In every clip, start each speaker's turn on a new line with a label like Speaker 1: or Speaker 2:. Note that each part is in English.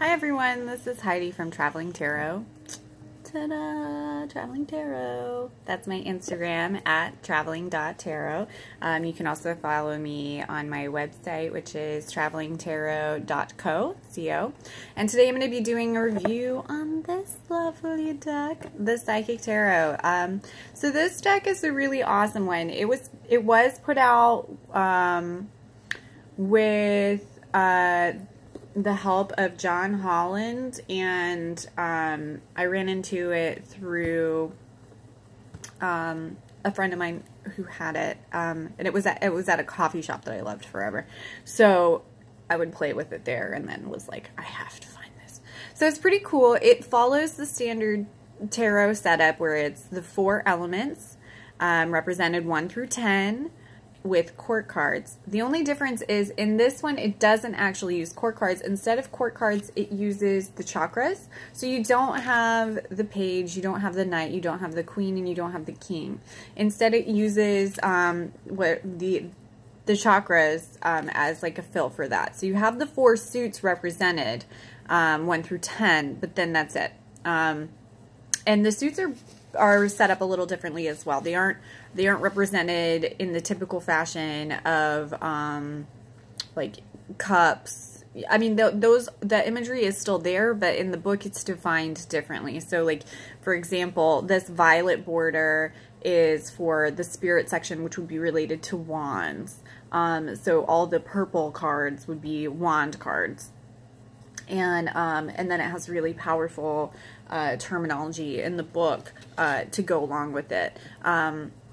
Speaker 1: Hi everyone, this is Heidi from Traveling.Tarot. Ta-da! Traveling Tarot. That's my Instagram at Traveling.Tarot. You can also follow me on my website, which is Traveling.Tarot. And today I'm going to be doing a review on this lovely deck, the Psychic Tarot. So this deck is a really awesome one. It was put out with the help of John Holland, and I ran into it through a friend of mine who had it, and it was at a coffee shop that I loved forever. So I would play with it there, and then was like, I have to find this. So it's pretty cool. It follows the standard tarot setup where it's the 4 elements represented 1 through 10. With court cards. The only difference is in this one it doesn't actually use court cards. Instead of court cards, it uses the chakras. So you don't have the page, you don't have the knight, you don't have the queen, and you don't have the king. Instead it uses what the chakras as like a fill for that. So you have the 4 suits represented 1 through 10, but then that's it. And the suits are set up a little differently as well. They aren't represented in the typical fashion of like cups. I mean, the imagery is still there, but in the book it's defined differently. So like, for example, this violet border is for the spirit section, which would be related to wands. So all the purple cards would be wand cards. And then it has really powerful terminology in the book to go along with it.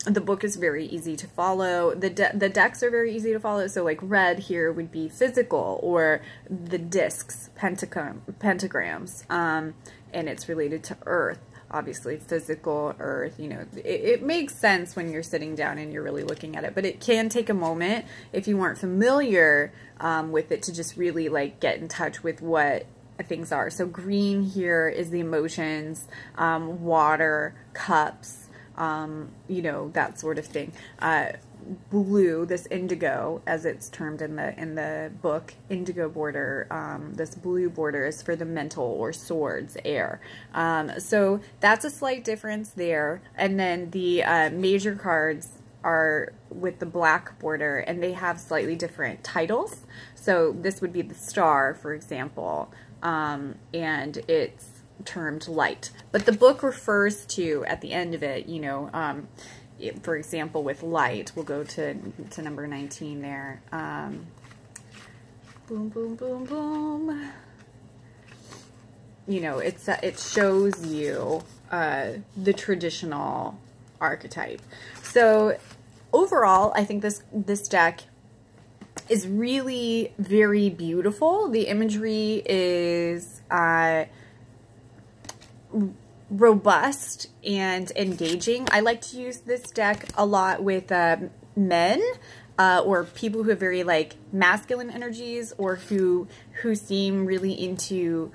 Speaker 1: The book is very easy to follow. The decks are very easy to follow. So like red here would be physical, or the discs, pentagrams, and it's related to earth. Obviously, physical, earth, you know, it makes sense when you're sitting down and you're really looking at it, but it can take a moment if you weren't familiar with it to just really like get in touch with what things are. So green here is the emotions, water, cups, you know, that sort of thing. Blue, this indigo, as it's termed in the book, indigo border, this blue border is for the mental or swords, air. So that's a slight difference there. And then the major cards are with the black border, and they have slightly different titles. So this would be the star, for example, and it's termed light. But the book refers to, at the end of it, you know, for example, with light, we'll go to number 19 there. Boom, boom, boom, boom. You know, it shows you the traditional archetype. So overall, I think this deck is really very beautiful. The imagery is robust and engaging. I like to use this deck a lot with men or people who have very like masculine energies, or who seem really into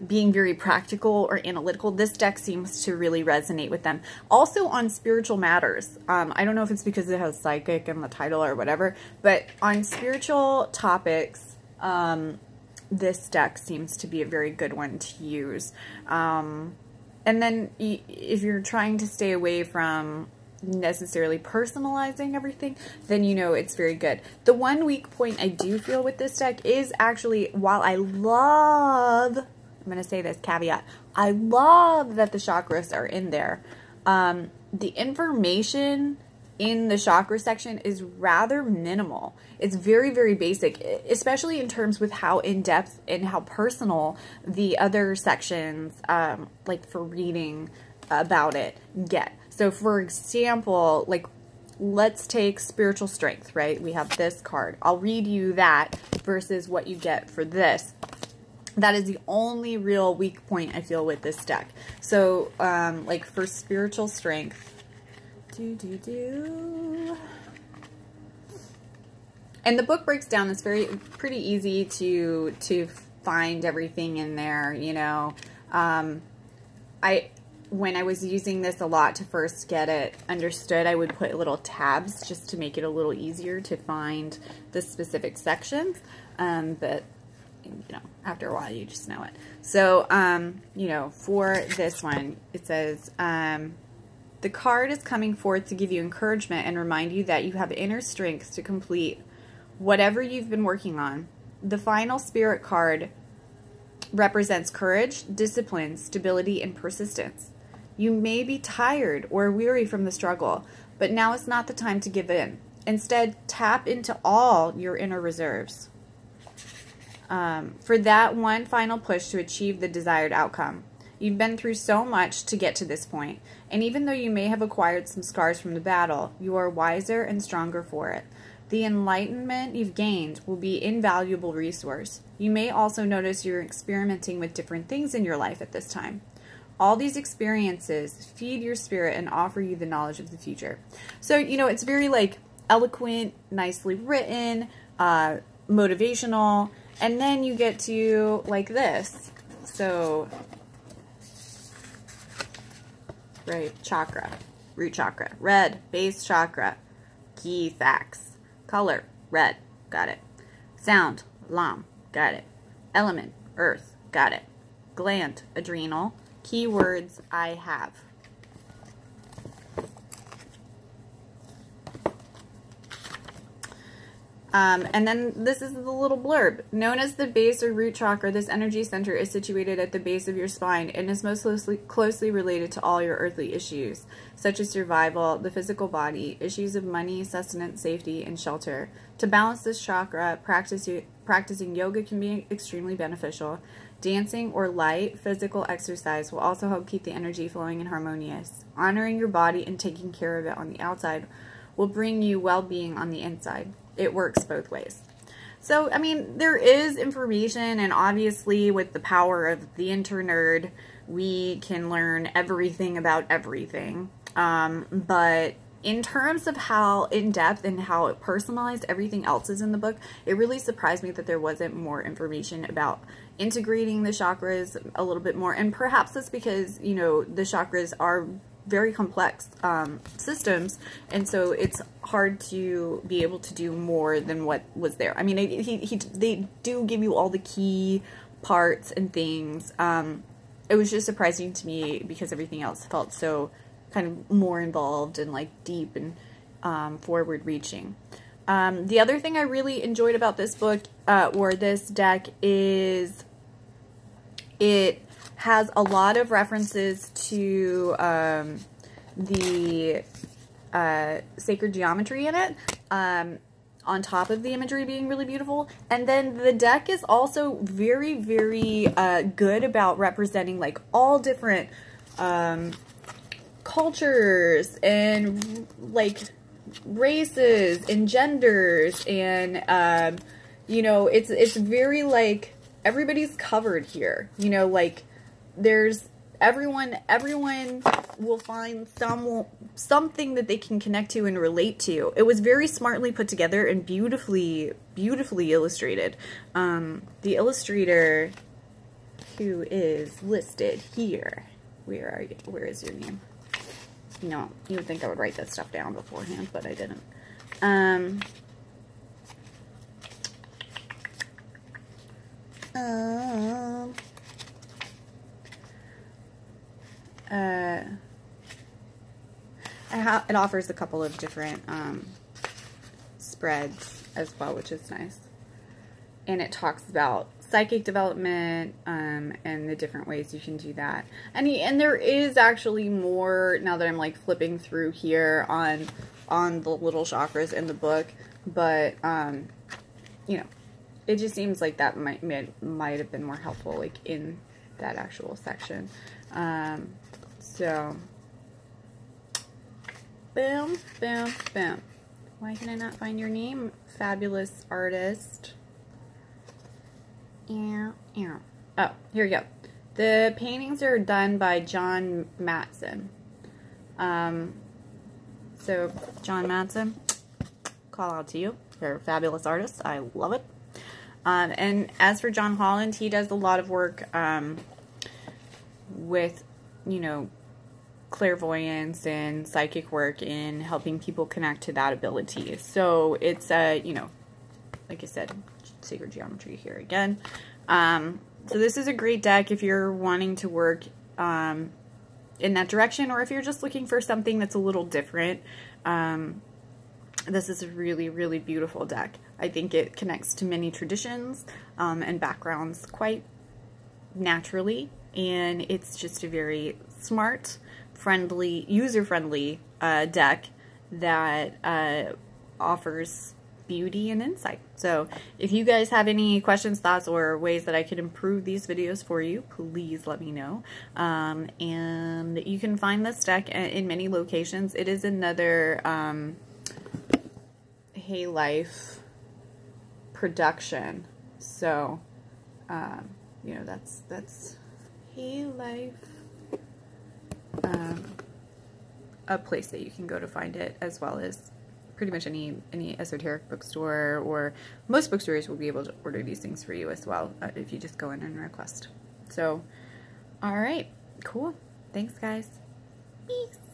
Speaker 1: being very practical or analytical. This deck seems to really resonate with them. Also on spiritual matters. I don't know if it's because it has psychic in the title or whatever, but on spiritual topics, this deck seems to be a very good one to use. And then if you're trying to stay away from necessarily personalizing everything, then you know it's very good. The one weak point I do feel with this deck is actually, while I love, I'm going to say this caveat, I love that the chakras are in there. The information in the chakra section is rather minimal. It's very, very basic, especially in terms with how in-depth and how personal the other sections, like for reading about it, get. So for example, like let's take spiritual strength, right? We have this card. I'll read you that versus what you get for this. That is the only real weak point I feel with this deck. So like for spiritual strength, and the book breaks down. It's pretty easy to find everything in there, you know. When I was using this a lot to first get it understood, I would put little tabs just to make it a little easier to find the specific sections. But, you know, After a while, you just know it. So, you know, for this one, it says, the card is coming forth to give you encouragement and remind you that you have inner strength to complete whatever you've been working on. The final spirit card represents courage, discipline, stability, and persistence. You may be tired or weary from the struggle, but now is not the time to give in. Instead, tap into all your inner reserves for that one final push to achieve the desired outcome. You've been through so much to get to this point, and even though you may have acquired some scars from the battle, you are wiser and stronger for it. The enlightenment you've gained will be an invaluable resource. You may also notice you're experimenting with different things in your life at this time. All these experiences feed your spirit and offer you the knowledge of the future. So, you know, it's very like eloquent, nicely written, motivational, and then you get to like this. So, right, chakra, root chakra, red, base chakra, key facts, color, red, got it. Sound, lam, got it. Element, earth, got it. Gland, adrenal. Keywords, I have. And then this is the little blurb. Known as the base or root chakra, this energy center is situated at the base of your spine and is most closely related to all your earthly issues, such as survival, the physical body, issues of money, sustenance, safety, and shelter. To balance this chakra, practicing yoga can be extremely beneficial. Dancing or light physical exercise will also help keep the energy flowing and harmonious. Honoring your body and taking care of it on the outside will bring you well-being on the inside. It works both ways. So, I mean, there is information, and obviously with the power of the internerd, we can learn everything about everything. But in terms of how in-depth and how it personalized everything else is in the book, it really surprised me that there wasn't more information about integrating the chakras a little bit more. And perhaps that's because, you know, the chakras are very complex systems, and so it's hard to be able to do more than what was there. I mean, they do give you all the key parts and things. It was just surprising to me because everything else felt so kind of more involved and like deep and forward-reaching. The other thing I really enjoyed about this book or this deck is it has a lot of references to the sacred geometry in it, on top of the imagery being really beautiful. And then the deck is also very, very good about representing like all different cultures and like races and genders, and you know, it's very like everybody's covered here, you know, like there's everyone will find something that they can connect to and relate to. It was very smartly put together and beautifully illustrated. The illustrator, who is listed here, where are you? Where is your name? No, you would think I would write that stuff down beforehand, but I didn't. It offers a couple of different spreads as well, which is nice. And it talks about psychic development and the different ways you can do that. And there is actually more now that I'm like flipping through here on the little chakras in the book, but you know, it just seems like that might have been more helpful like in that actual section. So boom, boom, boom. Why can I not find your name, fabulous artist? Oh, here we go. The paintings are done by John Matson. So, John Matson, call out to you. You're a fabulous artist. I love it. And as for John Holland, he does a lot of work with, you know, clairvoyance and psychic work in helping people connect to that ability. So it's, you know, like I said, sacred geometry here again. So this is a great deck if you're wanting to work in that direction, or if you're just looking for something that's a little different. This is a really, really beautiful deck. I think it connects to many traditions and backgrounds quite naturally, and it's just a very smart, friendly, user-friendly deck that offers beauty and insight. So if you guys have any questions, thoughts, or ways that I could improve these videos for you, please let me know. And you can find this deck in many locations. It is another Hey Life production. So, you know, that's Hey Life, a place that you can go to find it, as well as pretty much any esoteric bookstore, or most bookstores will be able to order these things for you as well if you just go in and request. So, all right, cool. Thanks, guys. Peace.